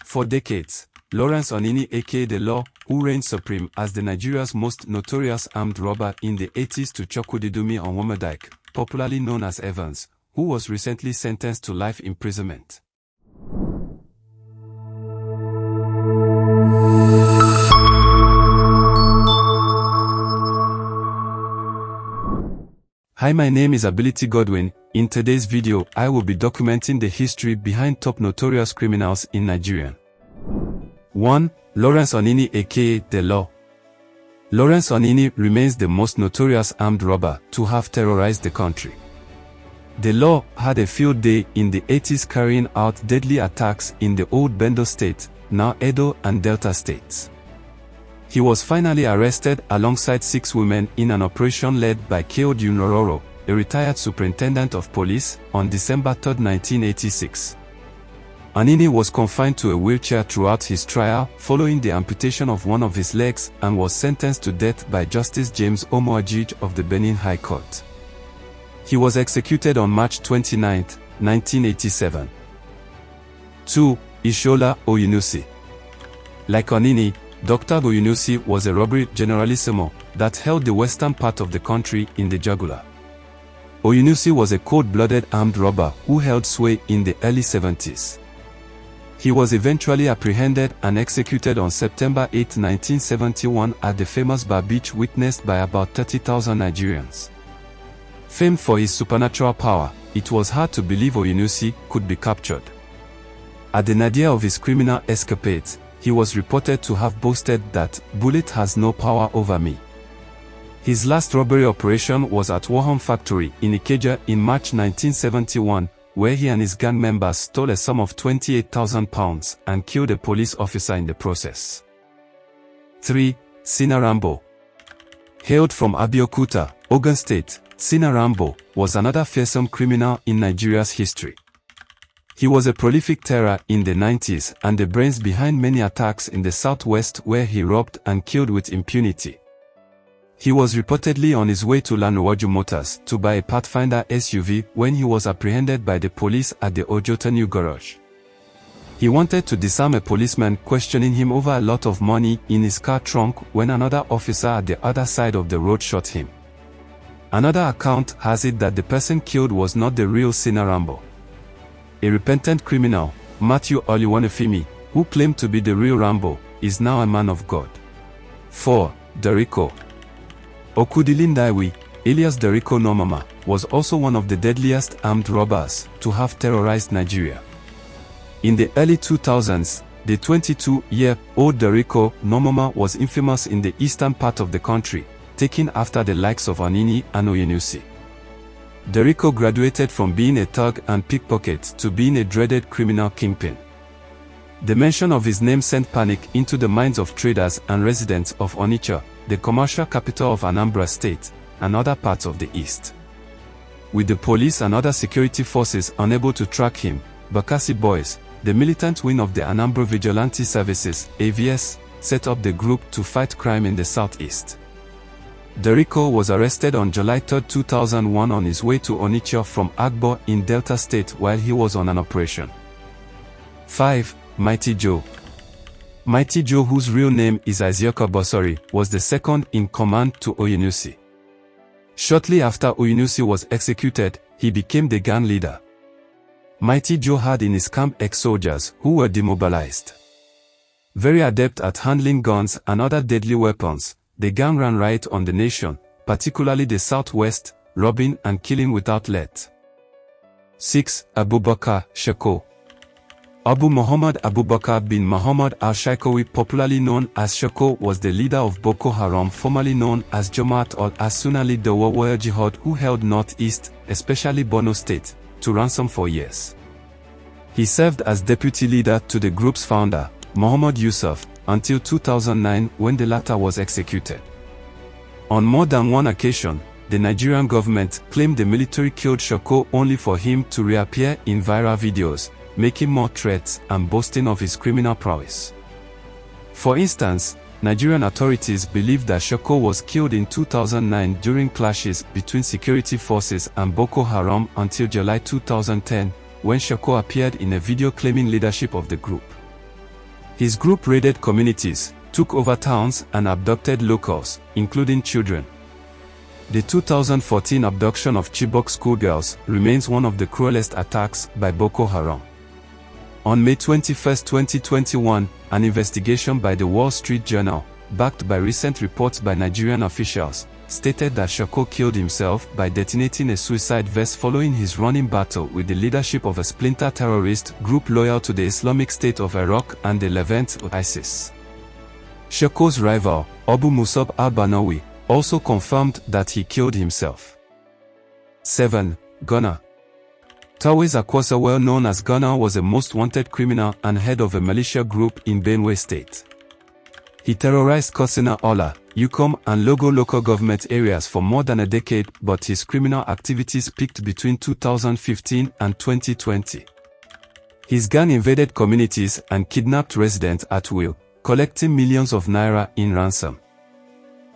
For decades, Lawrence Anini aka The Law, who reigned supreme as the Nigeria's most notorious armed robber in the 80s to Chukwudidumeme Onwuamadike, popularly known as Evans, who was recently sentenced to life imprisonment. Hi, my name is Ability Godwin. In today's video, I will be documenting the history behind top notorious criminals in Nigeria. 1. Lawrence Anini aka The Law. Lawrence Anini remains the most notorious armed robber to have terrorized the country. The Law had a field day in the 80s carrying out deadly attacks in the old Bendo state, now Edo and Delta states. He was finally arrested alongside 6 women in an operation led by Chukwudidumeme Onwuamadike, a retired superintendent of police, on December 3, 1986. Anini was confined to a wheelchair throughout his trial following the amputation of one of his legs and was sentenced to death by Justice James Omoajije of the Benin High Court. He was executed on March 29, 1987. 2. Ishola Oyenusi. Like Anini, Dr. Oyenusi was a robbery generalissimo that held the western part of the country in the jugular. Oyenusi was a cold-blooded armed robber who held sway in the early 70s. He was eventually apprehended and executed on September 8, 1971 at the famous Bar Beach, witnessed by about 30,000 Nigerians. Famed for his supernatural power, it was hard to believe Oyenusi could be captured. At the nadir of his criminal escapades, he was reported to have boasted that "bullet has no power over me." His last robbery operation was at Wadum factory in Ikeja in March 1971, where he and his gang members stole a sum of £28,000 and killed a police officer in the process. 3. Cena Rambo. Hailed from Abeokuta, Ogun State, Cena Rambo was another fearsome criminal in Nigeria's history. He was a prolific terror in the 90s and the brains behind many attacks in the southwest where he robbed and killed with impunity. He was reportedly on his way to Lanuwaju Motors to buy a Pathfinder SUV when he was apprehended by the police at the Ojota New Garage. He wanted to disarm a policeman questioning him over a lot of money in his car trunk when another officer at the other side of the road shot him. Another account has it that the person killed was not the real Cena Rambo. A repentant criminal, Matthew Oluwanifemi, who claimed to be the real Rambo, is now a man of God. 4. Derico. Okudilindaiwi, alias Derico Noma, was also one of the deadliest armed robbers to have terrorized Nigeria. In the early 2000s, the 22-year-old Derico Noma was infamous in the eastern part of the country, taking after the likes of Anini and Oyenusi. Derico graduated from being a thug and pickpocket to being a dreaded criminal kingpin. The mention of his name sent panic into the minds of traders and residents of Onitsha, the commercial capital of Anambra State, and other parts of the east. With the police and other security forces unable to track him, Bakassi Boys, the militant wing of the Anambra Vigilante Services (AVS), set up the group to fight crime in the southeast. Derico was arrested on July 3, 2001 on his way to Onitsha from Agbo in Delta State while he was on an operation. 5. Mighty Joe. Mighty Joe, whose real name is Isiaka Bosori, was the second in command to Oyenusi. Shortly after Oyenusi was executed, he became the gang leader. Mighty Joe had in his camp ex-soldiers who were demobilized. Very adept at handling guns and other deadly weapons, the gang ran riot on the nation, particularly the southwest, robbing and killing without let. 6. Abubakar Shekau. Abu Muhammad Abubakar bin Muhammad al-Shekawi, popularly known as Shekau, was the leader of Boko Haram, formerly known as Jamaat al-Sunni Dawah Jihad, who held northeast, especially Borno State, to ransom for years. He served as deputy leader to the group's founder, Muhammad Yusuf, until 2009 when the latter was executed. On more than one occasion, the Nigerian government claimed the military killed Shekau only for him to reappear in viral videos, making more threats and boasting of his criminal prowess. For instance, Nigerian authorities believe that Shekau was killed in 2009 during clashes between security forces and Boko Haram until July 2010, when Shekau appeared in a video claiming leadership of the group. His group raided communities, took over towns and abducted locals, including children. The 2014 abduction of Chibok schoolgirls remains one of the cruelest attacks by Boko Haram. On May 21, 2021, an investigation by the Wall Street Journal, backed by recent reports by Nigerian officials, stated that Shekau killed himself by detonating a suicide vest following his running battle with the leadership of a splinter terrorist group loyal to the Islamic State of Iraq and the Levant ISIS. Shekau's rival, Abu Musab al-Banawi, also confirmed that he killed himself. 7. Gunner. Tawiz Akwasa, well known as Gunner, was a most wanted criminal and head of a militia group in Benue State. He terrorized Katsina, Ola, Ukom and Logo local government areas for more than a decade, but his criminal activities peaked between 2015 and 2020. His gang invaded communities and kidnapped residents at will, collecting millions of naira in ransom.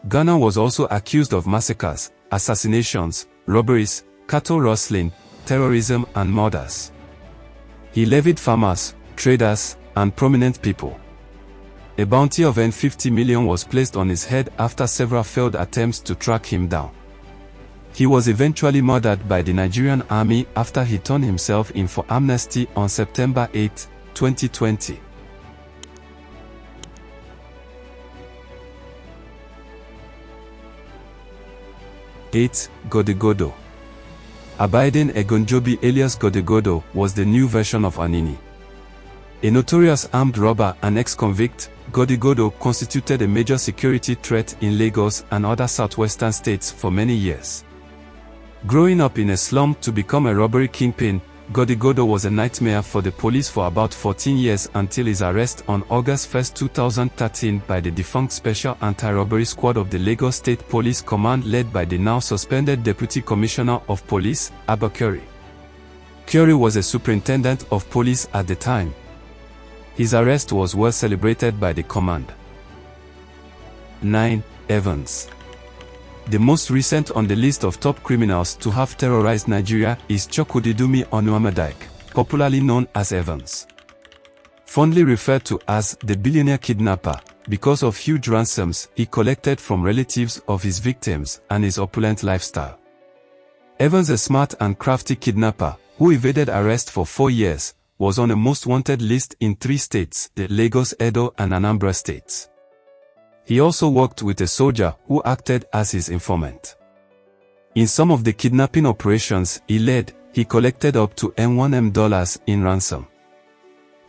Gunner was also accused of massacres, assassinations, robberies, cattle rustling, terrorism and murders. He levied farmers, traders, and prominent people. A bounty of N50 million was placed on his head after several failed attempts to track him down. He was eventually murdered by the Nigerian army after he turned himself in for amnesty on September 8, 2020. Godogodo. Abaidin Egonjobi alias Godogodo was the new version of Anini. A notorious armed robber and ex-convict, Godogodo constituted a major security threat in Lagos and other southwestern states for many years. Growing up in a slum to become a robbery kingpin, Godogodo was a nightmare for the police for about 14 years until his arrest on August 1, 2013 by the defunct Special Anti-Robbery Squad of the Lagos State Police Command led by the now suspended Deputy Commissioner of Police, Abubakar Shekau was a superintendent of police at the time. His arrest was well celebrated by the command. 9. Evans. The most recent on the list of top criminals to have terrorized Nigeria is Chukwudidumeme Onwuamadike, popularly known as Evans. Fondly referred to as the billionaire kidnapper because of huge ransoms he collected from relatives of his victims and his opulent lifestyle. Evans, a smart and crafty kidnapper who evaded arrest for 4 years, was on a most wanted list in 3 states, the Lagos, Edo and Anambra states. He also worked with a soldier who acted as his informant. In some of the kidnapping operations he led, he collected up to $1 in ransom.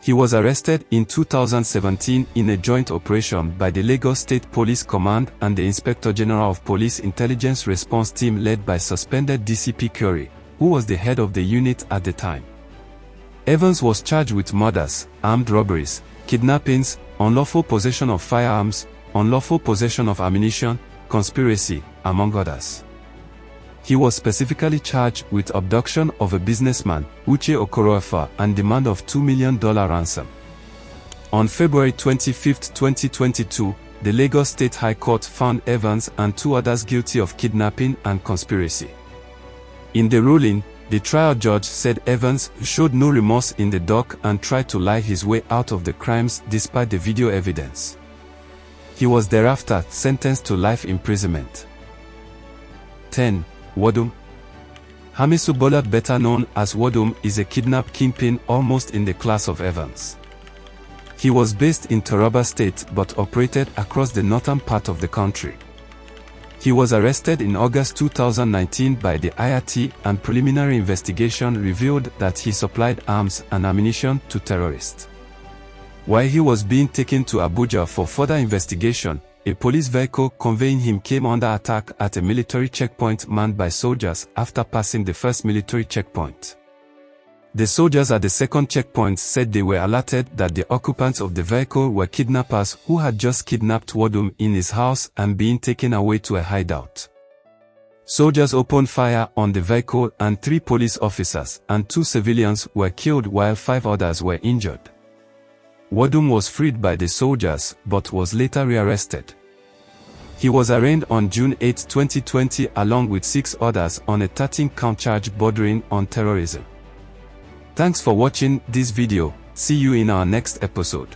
He was arrested in 2017 in a joint operation by the Lagos State Police Command and the Inspector General of Police Intelligence Response Team led by suspended DCP Shekau, who was the head of the unit at the time. Evans was charged with murders, armed robberies, kidnappings, unlawful possession of firearms, unlawful possession of ammunition, conspiracy, among others. He was specifically charged with abduction of a businessman, Uche Okoroefa, and demand of $2 million ransom. On February 25, 2022, the Lagos State High Court found Evans and 2 others guilty of kidnapping and conspiracy. In the ruling, the trial judge said Evans showed no remorse in the dock and tried to lie his way out of the crimes despite the video evidence. He was thereafter sentenced to life imprisonment. 10. Wadum. Hamisu Bola, better known as Wadum, is a kidnap kingpin almost in the class of Evans. He was based in Taraba State but operated across the northern part of the country. He was arrested in August 2019 by the IRT, and preliminary investigation revealed that he supplied arms and ammunition to terrorists. While he was being taken to Abuja for further investigation, a police vehicle conveying him came under attack at a military checkpoint manned by soldiers after passing the first military checkpoint. The soldiers at the second checkpoint said they were alerted that the occupants of the vehicle were kidnappers who had just kidnapped Wadum in his house and being taken away to a hideout. Soldiers opened fire on the vehicle and 3 police officers and 2 civilians were killed while 5 others were injured. Wadum was freed by the soldiers but was later rearrested. He was arraigned on June 8, 2020 along with 6 others on a 13-count charge bordering on terrorism. Thanks for watching this video. See you in our next episode.